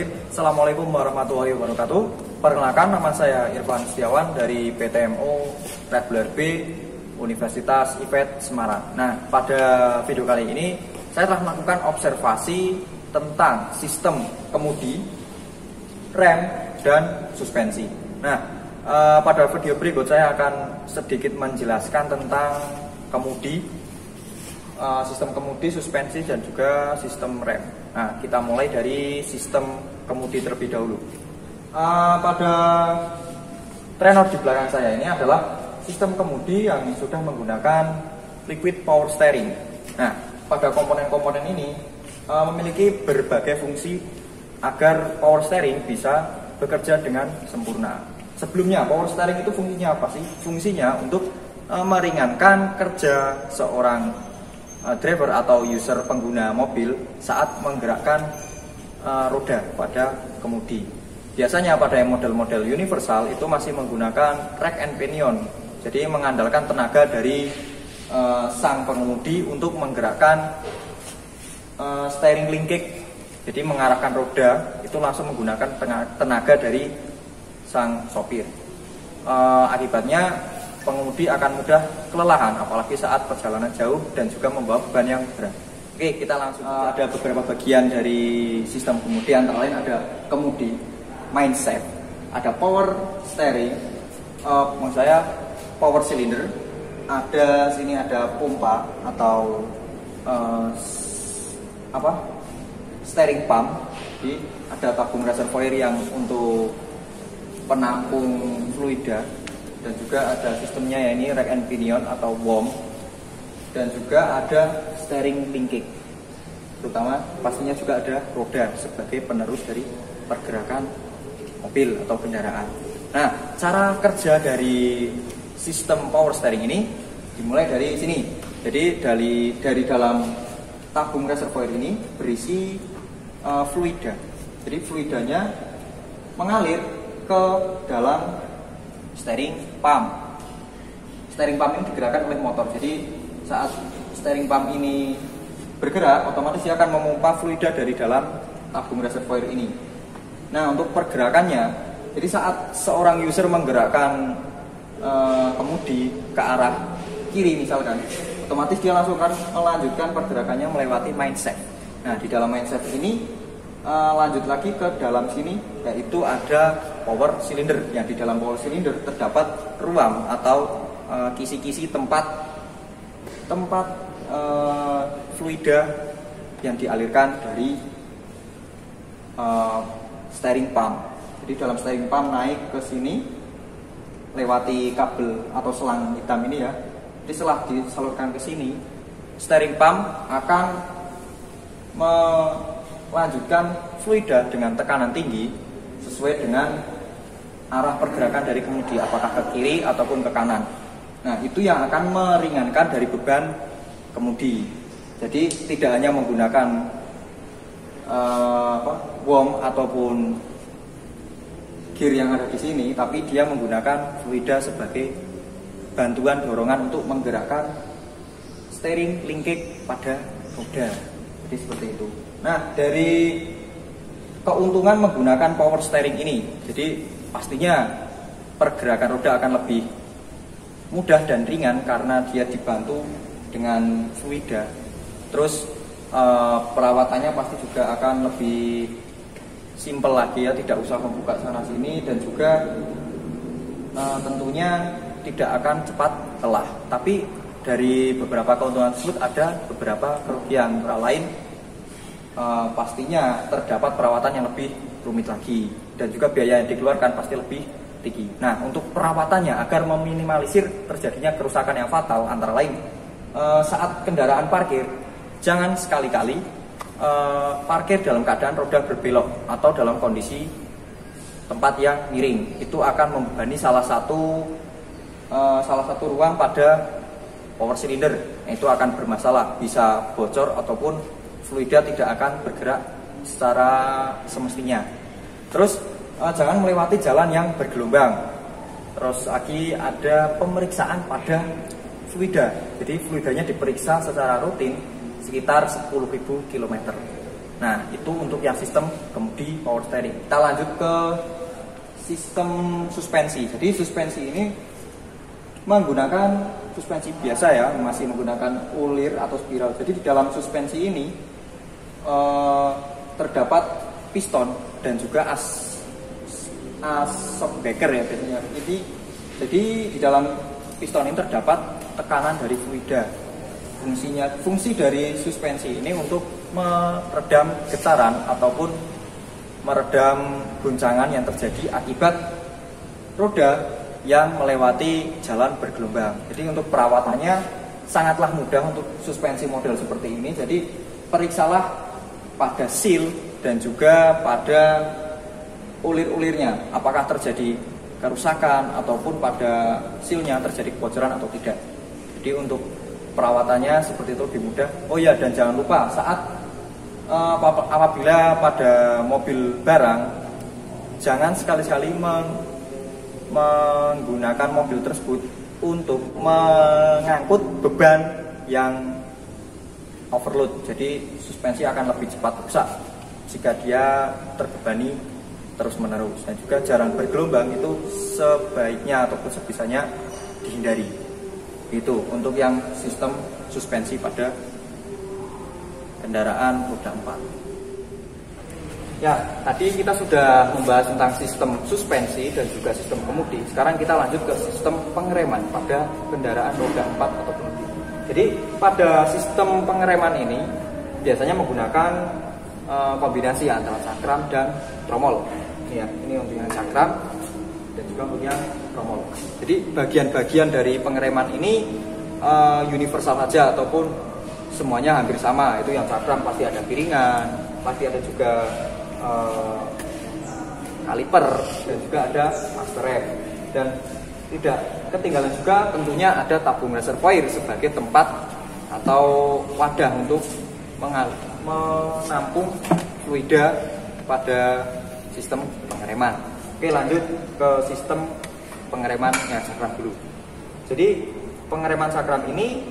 Assalamualaikum warahmatullahi wabarakatuh. Perkenalkan, nama saya Irfan Setiawan dari PTMO Reguler B Universitas IPET Semarang. Nah, pada video kali ini saya telah melakukan observasi tentang sistem kemudi, rem, dan suspensi. Nah, pada video berikut saya akan sedikit menjelaskan tentang kemudi, sistem kemudi, suspensi, dan juga sistem rem. Nah, kita mulai dari sistem kemudi terlebih dahulu. Pada tenor di belakang saya ini adalah sistem kemudi yang sudah menggunakan liquid power steering. Nah, pada komponen-komponen ini memiliki berbagai fungsi agar power steering bisa bekerja dengan sempurna. Sebelumnya, power steering itu fungsinya apa sih? Fungsinya untuk meringankan kerja seorang driver atau user pengguna mobil saat menggerakkan roda pada kemudi. Biasanya pada yang model-model universal itu masih menggunakan rack and pinion, jadi mengandalkan tenaga dari sang pengemudi untuk menggerakkan steering linkage, jadi mengarahkan roda itu langsung menggunakan tenaga dari sang sopir. Akibatnya pengemudi akan mudah kelelahan, apalagi saat perjalanan jauh dan juga membawa beban yang berat. Oke, kita langsung ada beberapa bagian dari sistem kemudi, antara lain ada kemudi, mindset, ada power steering, maksud saya power cylinder, ada sini ada pompa atau steering pump, jadi ada tabung reservoir yang untuk penampung fluida, dan juga ada sistemnya ya, ini rack and pinion atau worm, dan juga ada steering linkage, terutama pastinya juga ada roda sebagai penerus dari pergerakan mobil atau kendaraan. Nah, cara kerja dari sistem power steering ini dimulai dari sini. Jadi dari dalam tabung reservoir ini berisi fluida. Jadi fluidanya mengalir ke dalam steering pump. Steering pump ini digerakkan oleh motor. Jadi saat steering pump ini bergerak, otomatis dia akan memompa fluida dari dalam tabung reservoir ini. Nah, untuk pergerakannya, jadi saat seorang user menggerakkan kemudi ke arah kiri misalkan, otomatis dia langsung akan melanjutkan pergerakannya melewati mindset. Nah, di dalam mindset ini lanjut lagi ke dalam sini, yaitu ada power cylinder. Yang di dalam power cylinder terdapat ruang atau kisi-kisi tempat fluida yang dialirkan dari steering pump. Jadi dalam steering pump naik ke sini lewati kabel atau selang hitam ini ya. Jadi setelah disalurkan ke sini, steering pump akan melanjutkan fluida dengan tekanan tinggi sesuai dengan arah pergerakan dari kemudi, apakah ke kiri ataupun ke kanan. Nah, itu yang akan meringankan dari beban kemudi. Jadi tidak hanya menggunakan worm ataupun gear yang ada di sini, tapi dia menggunakan fluida sebagai bantuan dorongan untuk menggerakkan steering linkage pada roda. Jadi seperti itu. Nah, dari keuntungan menggunakan power steering ini, jadi pastinya pergerakan roda akan lebih mudah dan ringan karena dia dibantu dengan fluida. Terus perawatannya pasti juga akan lebih simpel lagi ya, tidak usah membuka sana sini, dan juga tentunya tidak akan cepat lelah. Tapi dari beberapa keuntungan tersebut ada beberapa kerugian, antara lain pastinya terdapat perawatan yang lebih rumit lagi, dan juga biaya yang dikeluarkan pasti lebih tinggi. Nah, untuk perawatannya agar meminimalisir terjadinya kerusakan yang fatal, antara lain saat kendaraan parkir, jangan sekali-kali parkir dalam keadaan roda berbelok atau dalam kondisi tempat yang miring. Itu akan membebani salah satu ruang pada power cylinder. Itu akan bermasalah, bisa bocor ataupun fluida tidak akan bergerak secara semestinya. Terus jangan melewati jalan yang bergelombang. Terus lagi ada pemeriksaan pada fluida. Jadi fluidanya diperiksa secara rutin sekitar 10.000 km. Nah, itu untuk yang sistem kemudi power steering. Kita lanjut ke sistem suspensi. Jadi suspensi ini menggunakan suspensi biasa ya, masih menggunakan ulir atau spiral. Jadi di dalam suspensi ini terdapat piston dan juga as shockbreaker ya biasanya. Jadi di dalam piston ini terdapat tekanan dari fluida. Fungsi dari suspensi ini untuk meredam getaran ataupun meredam goncangan yang terjadi akibat roda yang melewati jalan bergelombang. Jadi untuk perawatannya sangatlah mudah untuk suspensi model seperti ini. Jadi periksalah pada seal dan juga pada ulir-ulirnya apakah terjadi kerusakan ataupun pada sealnya terjadi kebocoran atau tidak. Jadi untuk perawatannya seperti itu lebih mudah. Oh ya, dan jangan lupa saat apabila pada mobil barang, jangan sekali-sekali menggunakan mobil tersebut untuk mengangkut beban yang overload. Jadi suspensi akan lebih cepat rusak jika dia terbebani terus-menerus, dan juga jarang bergelombang itu sebaiknya ataupun sebisanya dihindari. Itu untuk yang sistem suspensi pada kendaraan roda 4. Ya, tadi kita sudah membahas tentang sistem suspensi dan juga sistem kemudi. Sekarang kita lanjut ke sistem pengereman pada kendaraan roda 4 atau kemudi. Jadi pada sistem pengereman ini biasanya menggunakan kombinasi antara cakram dan tromol. Ini untuk yang cakram dan juga untuk yang tromol. Jadi bagian-bagian dari pengereman ini universal saja ataupun semuanya hampir sama. Itu yang cakram pasti ada piringan, pasti ada juga kaliper, dan juga ada master rem, dan tidak ketinggalan juga tentunya ada tabung reservoir sebagai tempat atau wadah untuk menampung fluida pada sistem pengereman. Oke, lanjut ke sistem pengereman yang cakram dulu. Jadi pengereman cakram ini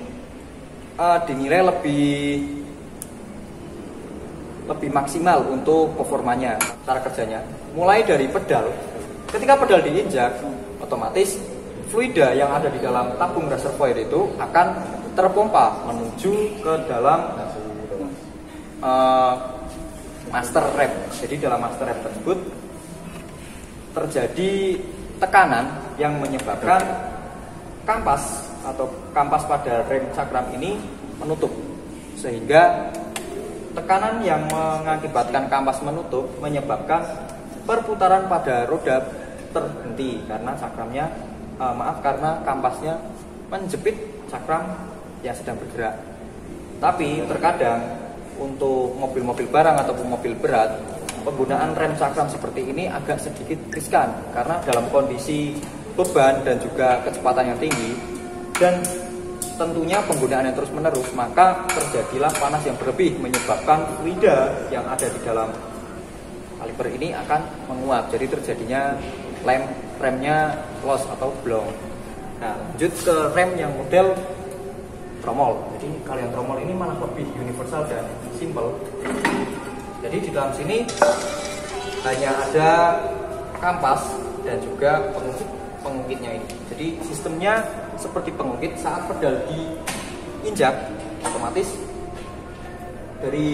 dinilai lebih maksimal untuk performanya, cara kerjanya. Mulai dari pedal, ketika pedal diinjak, otomatis fluida yang ada di dalam tabung reservoir itu akan terpompa menuju ke dalam master rem. Jadi dalam master rem tersebut terjadi tekanan yang menyebabkan kampas pada rem cakram ini menutup, sehingga tekanan yang mengakibatkan kampas menutup menyebabkan perputaran pada roda terhenti karena karena kampasnya menjepit cakram yang sedang bergerak. Tapi terkadang untuk mobil-mobil barang ataupun mobil berat, penggunaan rem cakram seperti ini agak sedikit riskan karena dalam kondisi beban dan juga kecepatan yang tinggi dan tentunya penggunaan yang terus-menerus, maka terjadilah panas yang berlebih menyebabkan fluida yang ada di dalam kaliper ini akan menguap. Jadi terjadinya remnya loss atau blong. Nah, lanjut ke rem yang model tromol. Jadi kalau yang tromol ini malah lebih universal dan simple. Jadi di dalam sini hanya ada kampas dan juga pengungkitnya ini. Jadi sistemnya seperti pengungkit, saat pedal diinjak, otomatis dari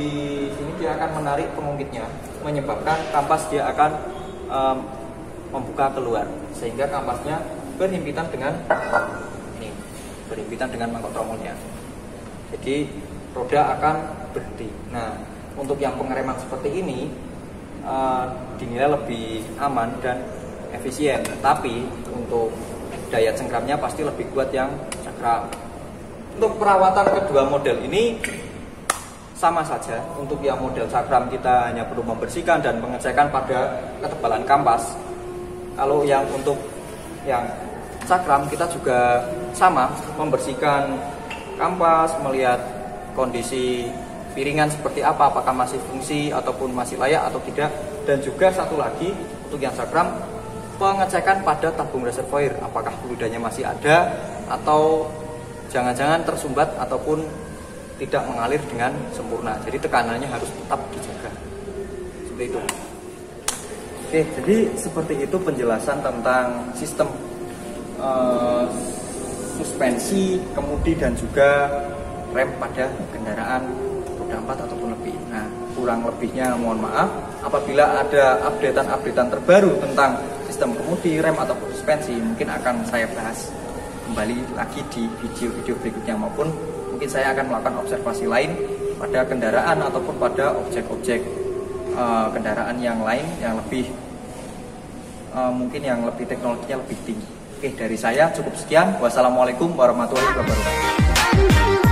sini dia akan menarik pengungkitnya, menyebabkan kampas dia akan membuka keluar, sehingga kampasnya berhimpitan dengan mangkok tromolnya. Jadi roda akan berhenti. Nah, untuk yang pengereman seperti ini dinilai lebih aman dan efisien, tapi untuk daya cengkramnya pasti lebih kuat yang cakram. Untuk perawatan kedua model ini sama saja. Untuk yang model cakram kita hanya perlu membersihkan dan pengecekan pada ketebalan kampas. Kalau yang untuk yang cakram kita juga sama, membersihkan kampas, melihat kondisi piringan seperti apa, apakah masih fungsi ataupun masih layak atau tidak. Dan juga satu lagi untuk yang cakram, pengecekan pada tabung reservoir, apakah fluidanya masih ada atau jangan-jangan tersumbat ataupun tidak mengalir dengan sempurna. Jadi tekanannya harus tetap dijaga. Seperti itu. Oke, jadi seperti itu penjelasan tentang sistem suspensi, kemudi dan juga rem pada kendaraan roda 4 ataupun lebih. Nah, kurang lebihnya mohon maaf. Apabila ada updatean terbaru tentang sistem kemudi, rem ataupun suspensi, mungkin akan saya bahas kembali lagi di video-video berikutnya, maupun mungkin saya akan melakukan observasi lain pada kendaraan ataupun pada objek-objek kendaraan yang lain yang lebih mungkin yang lebih teknologinya lebih tinggi. Oke, dari saya cukup sekian. Wassalamualaikum warahmatullahi wabarakatuh.